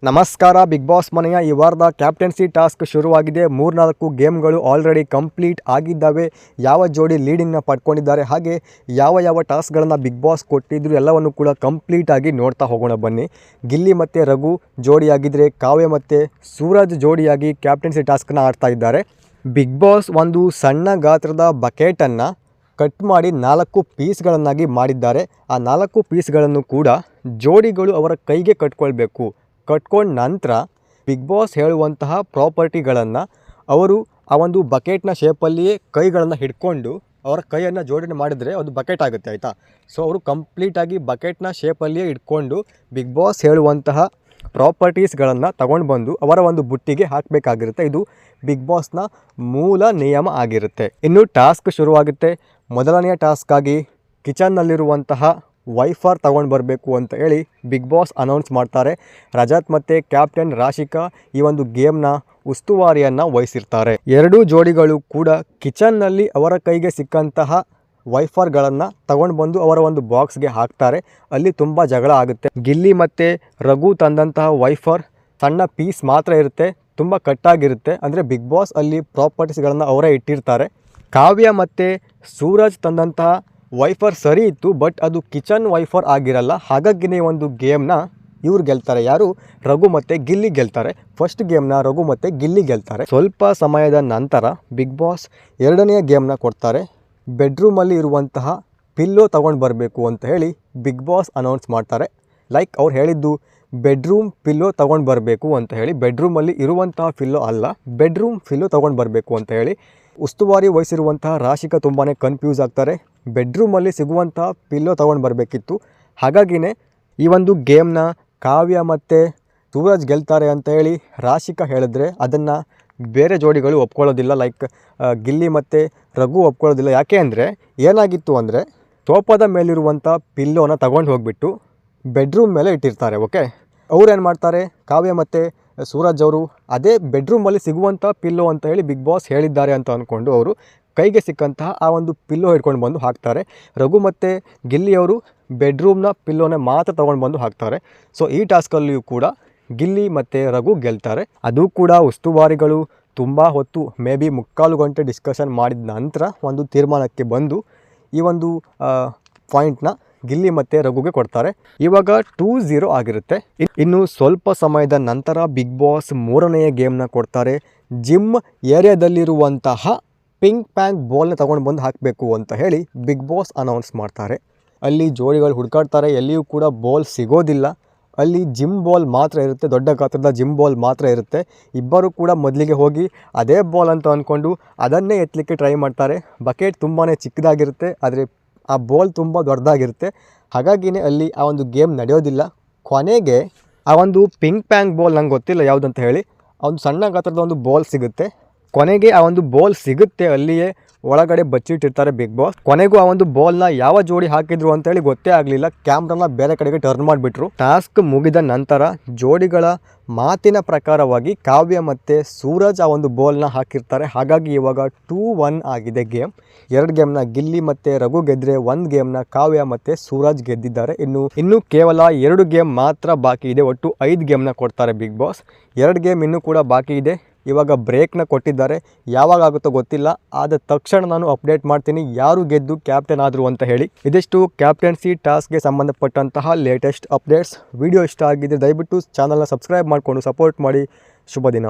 ನಮಸ್ಕಾರ. Big boss ಮನೆಯ ಈ ವಾರದ ಕ್ಯಾಪ್ಟನ್ಸಿ ಟಾಸ್ಕ್ ಶುರುವಾಗಿದೆ. 3-4 ಗೇಮ್ಗಳು ಆಲ್ರೆಡಿ ಕಂಪ್ಲೀಟ್ ಆಗಿದ್ದಾವೆ. ಯಾವ ಜೋಡಿ ಲೀಡಿಂಗ್ನ ಪಡ್ಕೊಂಡಿದ್ದಾರೆ, ಹಾಗೆ ಯಾವ ಟಾಸ್ಕ್ಗಳನ್ನು ಬಿಗ್ ಬಾಸ್ ಕೊಟ್ಟಿದ್ರು ಎಲ್ಲವನ್ನು ಕೂಡ ಕಂಪ್ಲೀಟ್ ಆಗಿ ನೋಡ್ತಾ ಹೋಗೋಣ ಬನ್ನಿ. ಗಿಲ್ಲಿ ಮತ್ತು ರಘು ಜೋಡಿಯಾಗಿದ್ದರೆ ಕಾವ್ಯ ಮತ್ತು ಸೂರಜ್ ಜೋಡಿಯಾಗಿ ಕ್ಯಾಪ್ಟನ್ಸಿ ಟಾಸ್ಕನ್ನು ಆಡ್ತಾ ಇದ್ದಾರೆ. ಬಿಗ್ ಬಾಸ್ ಒಂದು ಸಣ್ಣ ಗಾತ್ರದ ಬಕೆಟನ್ನು ಕಟ್ ಮಾಡಿ 4 ಪೀಸ್ಗಳನ್ನಾಗಿ ಮಾಡಿದ್ದಾರೆ. ಆ 4 ಪೀಸ್ಗಳನ್ನು ಕೂಡ ಜೋಡಿಗಳು ಅವರ ಕೈಗೆ ಕಟ್ಕೊಳ್ಬೇಕು. ಕಟ್ಕೊಂಡ ನಂತರ ಬಿಗ್ ಬಾಸ್ ಹೇಳುವಂತಹ ಪ್ರಾಪರ್ಟಿಗಳನ್ನು ಅವರು ಆ ಒಂದು ಬಕೆಟ್ನ ಶೇಪಲ್ಲಿಯೇ ಕೈಗಳನ್ನು ಹಿಡ್ಕೊಂಡು ಅವರ ಕೈಯನ್ನು ಜೋಡಣೆ ಮಾಡಿದರೆ ಅದು ಬಕೆಟ್ ಆಗುತ್ತೆ, ಆಯಿತಾ. ಸೊ ಅವರು ಕಂಪ್ಲೀಟಾಗಿ ಬಕೆಟ್ನ ಶೇಪಲ್ಲಿಯೇ ಇಟ್ಕೊಂಡು ಬಿಗ್ ಬಾಸ್ ಹೇಳುವಂತಹ ಪ್ರಾಪರ್ಟೀಸ್ಗಳನ್ನು ತಗೊಂಡು ಬಂದು ಅವರ ಒಂದು ಬುಟ್ಟಿಗೆ ಹಾಕಬೇಕಾಗಿರುತ್ತೆ. ಇದು ಬಿಗ್ ಬಾಸ್ನ ಮೂಲ ನಿಯಮ ಆಗಿರುತ್ತೆ. ಇನ್ನು ಟಾಸ್ಕ್ ಶುರುವಾಗುತ್ತೆ. ಮೊದಲನೆಯ ಟಾಸ್ಕಾಗಿ ಕಿಚನ್ನಲ್ಲಿರುವಂತಹ ವೈಫರ್ ತಗೊಂಡು ಬರಬೇಕು ಅಂತ ಹೇಳಿ ಬಿಗ್ ಬಾಸ್ ಅನೌನ್ಸ್ ಮಾಡ್ತಾರೆ. ರಜತ್ ಮತ್ತು ಕ್ಯಾಪ್ಟನ್ ರಾಶಿಕಾ ಈ ಒಂದು ಗೇಮ್ನ ಉಸ್ತುವಾರಿಯನ್ನು ವಹಿಸಿರ್ತಾರೆ. ಎರಡೂ ಜೋಡಿಗಳು ಕೂಡ ಕಿಚನ್ನಲ್ಲಿ ಅವರ ಕೈಗೆ ಸಿಕ್ಕಂತಹ ವೈಫರ್ಗಳನ್ನು ತಗೊಂಡು ಬಂದು ಅವರ ಒಂದು ಬಾಕ್ಸ್ಗೆ ಹಾಕ್ತಾರೆ. ಅಲ್ಲಿ ತುಂಬ ಜಗಳ ಆಗುತ್ತೆ. ಗಿಲ್ಲಿ ಮತ್ತು ರಘು ತಂದಂತಹ ವೈಫರ್ ಸಣ್ಣ ಪೀಸ್ ಮಾತ್ರ ಇರುತ್ತೆ, ತುಂಬ ಕಟ್ಟಾಗಿರುತ್ತೆ. ಅಂದರೆ ಬಿಗ್ ಬಾಸ್ ಅಲ್ಲಿ ಪ್ರಾಪರ್ಟೀಸ್ಗಳನ್ನು ಅವರೇ ಇಟ್ಟಿರ್ತಾರೆ. ಕಾವ್ಯ ಮತ್ತು ಸೂರಜ್ ತಂದಂತಹ ವೈಫರ್ ಸರಿ ಇತ್ತು, ಬಟ್ ಅದು ಕಿಚನ್ ವೈಫರ್ ಆಗಿರಲ್ಲ. ಹಾಗಾಗಿನೇ ಒಂದು ಗೇಮ್ನ ಇವ್ರು ಗೆಲ್ತಾರೆ. ಯಾರು? ರಘು ಮತ್ತು ಗಿಲ್ಲಿ ಗೆಲ್ತಾರೆ. ಫಸ್ಟ್ ಗೇಮ್ನ ರಘು ಮತ್ತು ಗಿಲ್ಲಿ ಗೆಲ್ತಾರೆ. ಸ್ವಲ್ಪ ಸಮಯದ ನಂತರ ಬಿಗ್ ಬಾಸ್ ಎರಡನೆಯ ಗೇಮ್ನ ಕೊಡ್ತಾರೆ. ಬೆಡ್ರೂಮಲ್ಲಿ ಇರುವಂತಹ ಪಿಲ್ಲೋ ತಗೊಂಡು ಬರಬೇಕು ಅಂತ ಹೇಳಿ ಬಿಗ್ ಬಾಸ್ ಅನೌನ್ಸ್ ಮಾಡ್ತಾರೆ. ಲೈಕ್ ಅವ್ರು ಹೇಳಿದ್ದು ಬೆಡ್ರೂಮ್ ಪಿಲ್ಲೋ ತಗೊಂಡು ಬರಬೇಕು ಅಂತ ಹೇಳಿ, ಬೆಡ್ರೂಮಲ್ಲಿ ಇರುವಂತಹ ಪಿಲ್ಲೋ ಅಲ್ಲ, ಬೆಡ್ರೂಮ್ ಪಿಲ್ಲೋ ತಗೊಂಡು ಬರಬೇಕು ಅಂತ ಹೇಳಿ. ಉಸ್ತುವಾರಿ ವಹಿಸಿರುವಂತಹ ರಾಶಿಕಾ ತುಂಬಾ ಕನ್ಫ್ಯೂಸ್ ಆಗ್ತಾರೆ. ಬೆಡ್ರೂಮಲ್ಲಿ ಸಿಗುವಂತಹ ಪಿಲ್ಲೋ ತೊಗೊಂಡು ಬರಬೇಕಿತ್ತು. ಹಾಗಾಗಿನೇ ಈ ಒಂದು ಗೇಮ್ನ ಕಾವ್ಯ ಮತ್ತು ಸೂರಜ್ ಗೆಲ್ತಾರೆ ಅಂತ ಹೇಳಿ ರಾಶಿಕಾ ಹೇಳಿದ್ರೆ ಅದನ್ನು ಬೇರೆ ಜೋಡಿಗಳು ಒಪ್ಕೊಳ್ಳೋದಿಲ್ಲ. ಲೈಕ್ ಗಿಲ್ಲಿ ಮತ್ತು ರಘು ಒಪ್ಕೊಳ್ಳೋದಿಲ್ಲ. ಯಾಕೆ ಅಂದರೆ ಏನಾಗಿತ್ತು ಅಂದರೆ ಸೋಫಾದ ಮೇಲಿರುವಂಥ ಪಿಲ್ಲೋನ ತಗೊಂಡು ಹೋಗಿಬಿಟ್ಟು ಬೆಡ್ರೂಮ್ ಮೇಲೆ ಇಟ್ಟಿರ್ತಾರೆ. ಓಕೆ, ಅವ್ರು ಏನು ಮಾಡ್ತಾರೆ, ಕಾವ್ಯ ಮತ್ತು ಸೂರಜ್ ಅವರು ಅದೇ ಬೆಡ್ರೂಮಲ್ಲಿ ಸಿಗುವಂಥ ಪಿಲ್ಲೋ ಅಂತ ಹೇಳಿ ಬಿಗ್ ಬಾಸ್ ಹೇಳಿದ್ದಾರೆ ಅಂತ ಅಂದ್ಕೊಂಡು ಅವರು ಕೈಗೆ ಸಿಕ್ಕಂತಹ ಆ ಒಂದು ಪಿಲ್ಲೋ ಹಿಡ್ಕೊಂಡು ಬಂದು ಹಾಕ್ತಾರೆ. ರಘು ಮತ್ತು ಗಿಲ್ಲಿಯವರು ಬೆಡ್ರೂಮ್ನ ಪಿಲ್ಲೋನೇ ಮಾತ್ರ ತೊಗೊಂಡು ಬಂದು ಹಾಕ್ತಾರೆ. ಸೊ ಈ ಟಾಸ್ಕಲ್ಲಿಯೂ ಕೂಡ ಗಿಲ್ಲಿ ಮತ್ತು ರಘು ಗೆಲ್ತಾರೆ. ಅದು ಕೂಡ ಉಸ್ತುವಾರಿಗಳು ತುಂಬ ಹೊತ್ತು ಮೇ ಬಿ 3/4 ಗಂಟೆ ಡಿಸ್ಕಷನ್ ಮಾಡಿದ ನಂತರ ಒಂದು ತೀರ್ಮಾನಕ್ಕೆ ಬಂದು ಈ ಒಂದು ಪಾಯಿಂಟ್ನ ಗಿಲ್ಲಿ ಮತ್ತು ರಘುಗೆ ಕೊಡ್ತಾರೆ. ಇವಾಗ 2-0 ಆಗಿರುತ್ತೆ. ಇನ್ನು ಸ್ವಲ್ಪ ಸಮಯದ ನಂತರ ಬಿಗ್ ಬಾಸ್ ಮೂರನೆಯ ಗೇಮ್ನ ಕೊಡ್ತಾರೆ. ಜಿಮ್ ಏರಿಯಾದಲ್ಲಿರುವಂತಹ ಪಿಂಕ್ ಪ್ಯಾಂಗ್ ಬಾಲ್ನ ತೊಗೊಂಡು ಬಂದು ಹಾಕಬೇಕು ಅಂತ ಹೇಳಿ ಬಿಗ್ ಬಾಸ್ ಅನೌನ್ಸ್ ಮಾಡ್ತಾರೆ. ಅಲ್ಲಿ ಜೋಡಿಗಳು ಹುಡುಕಾಡ್ತಾರೆ, ಎಲ್ಲಿಯೂ ಕೂಡ ಬಾಲ್ ಸಿಗೋದಿಲ್ಲ. ಅಲ್ಲಿ ಜಿಮ್ ಬಾಲ್ ಮಾತ್ರ ಇರುತ್ತೆ, ದೊಡ್ಡ ಗಾತ್ರದ ಜಿಮ್ ಬಾಲ್ ಮಾತ್ರ ಇರುತ್ತೆ. ಇಬ್ಬರು ಕೂಡ ಮೊದಲಿಗೆ ಹೋಗಿ ಅದೇ ಬಾಲ್ ಅಂತ ಅಂದ್ಕೊಂಡು ಅದನ್ನೇ ಎತ್ತಲಿಕ್ಕೆ ಟ್ರೈ ಮಾಡ್ತಾರೆ. ಬಕೆಟ್ ತುಂಬಾ ಚಿಕ್ಕದಾಗಿರುತ್ತೆ, ಆದರೆ ಆ ಬಾಲ್ ತುಂಬ ದೊಡ್ಡದಾಗಿರುತ್ತೆ. ಹಾಗಾಗಿನೇ ಅಲ್ಲಿ ಆ ಒಂದು ಗೇಮ್ ನಡೆಯೋದಿಲ್ಲ. ಕೊನೆಗೆ ಆ ಒಂದು ಪಿಂಕ್ ಪ್ಯಾಂಗ್ ಬಾಲ್ ನಂಗೆ ಗೊತ್ತಿಲ್ಲ ಯಾವುದಂತ ಹೇಳಿ, ಆ ಒಂದು ಸಣ್ಣ ಗಾತ್ರದ ಒಂದು ಬಾಲ್ ಸಿಗುತ್ತೆ. ಕೊನೆಗೆ ಆ ಒಂದು ಬಾಲ್ ಸಿಗುತ್ತೆ, ಅಲ್ಲಿಯೇ ಒಳಗಡೆ ಬಚ್ಚಿಟ್ಟಿರ್ತಾರೆ ಬಿಗ್ ಬಾಸ್. ಕೊನೆಗೂ ಆ ಒಂದು ಬಾಲ್ನ ಯಾವ ಜೋಡಿ ಹಾಕಿದ್ರು ಅಂತೇಳಿ ಗೊತ್ತೇ ಆಗಲಿಲ್ಲ. ಕ್ಯಾಮ್ರಾನ ಬೇರೆ ಕಡೆಗೆ ಟರ್ನ್ ಮಾಡಿಬಿಟ್ರು. ಟಾಸ್ಕ್ ಮುಗಿದ ನಂತರ ಜೋಡಿಗಳ ಮಾತಿನ ಪ್ರಕಾರವಾಗಿ ಕಾವ್ಯ ಮತ್ತು ಸೂರಜ್ ಆ ಒಂದು ಬಾಲ್ನ ಹಾಕಿರ್ತಾರೆ. ಹಾಗಾಗಿ ಇವಾಗ 2-1 ಆಗಿದೆ ಗೇಮ್. 2 ಗೇಮ್ನ ಗಿಲ್ಲಿ ಮತ್ತು ರಘು ಗೆದ್ದರೆ 1 ಗೇಮ್ನ ಕಾವ್ಯ ಮತ್ತು ಸೂರಜ್ ಗೆದ್ದಿದ್ದಾರೆ. ಇನ್ನು ಕೇವಲ 2 ಗೇಮ್ ಮಾತ್ರ ಬಾಕಿ ಇದೆ. ಒಟ್ಟು 5 ಗೇಮ್ನ ಕೊಡ್ತಾರೆ ಬಿಗ್ ಬಾಸ್. 2 ಗೇಮ್ ಇನ್ನೂ ಕೂಡ ಬಾಕಿ ಇದೆ. ಇವಾಗ ಬ್ರೇಕ್ನ ಕೊಟ್ಟಿದ್ದಾರೆ. ಯಾವಾಗ ಆಗುತ್ತೋ ಗೊತ್ತಿಲ್ಲ. ಆದ ತಕ್ಷಣ ನಾನು ಅಪ್ಡೇಟ್ ಮಾಡ್ತೀನಿ ಯಾರು ಗೆದ್ದು ಕ್ಯಾಪ್ಟನ್ ಆದರು ಅಂತ ಹೇಳಿ. ಇದಿಷ್ಟು ಕ್ಯಾಪ್ಟನ್ಸಿ ಟಾಸ್ಕ್ಗೆ ಸಂಬಂಧಪಟ್ಟಂತಹ ಲೇಟೆಸ್ಟ್ ಅಪ್ಡೇಟ್ಸ್. ವಿಡಿಯೋ ಇಷ್ಟ ಆಗಿದ್ದರೆ ದಯವಿಟ್ಟು ಚಾನಲ್ನ ಸಬ್ಸ್ಕ್ರೈಬ್ ಮಾಡಿಕೊಂಡು ಸಪೋರ್ಟ್ ಮಾಡಿ. ಶುಭ ದಿನ.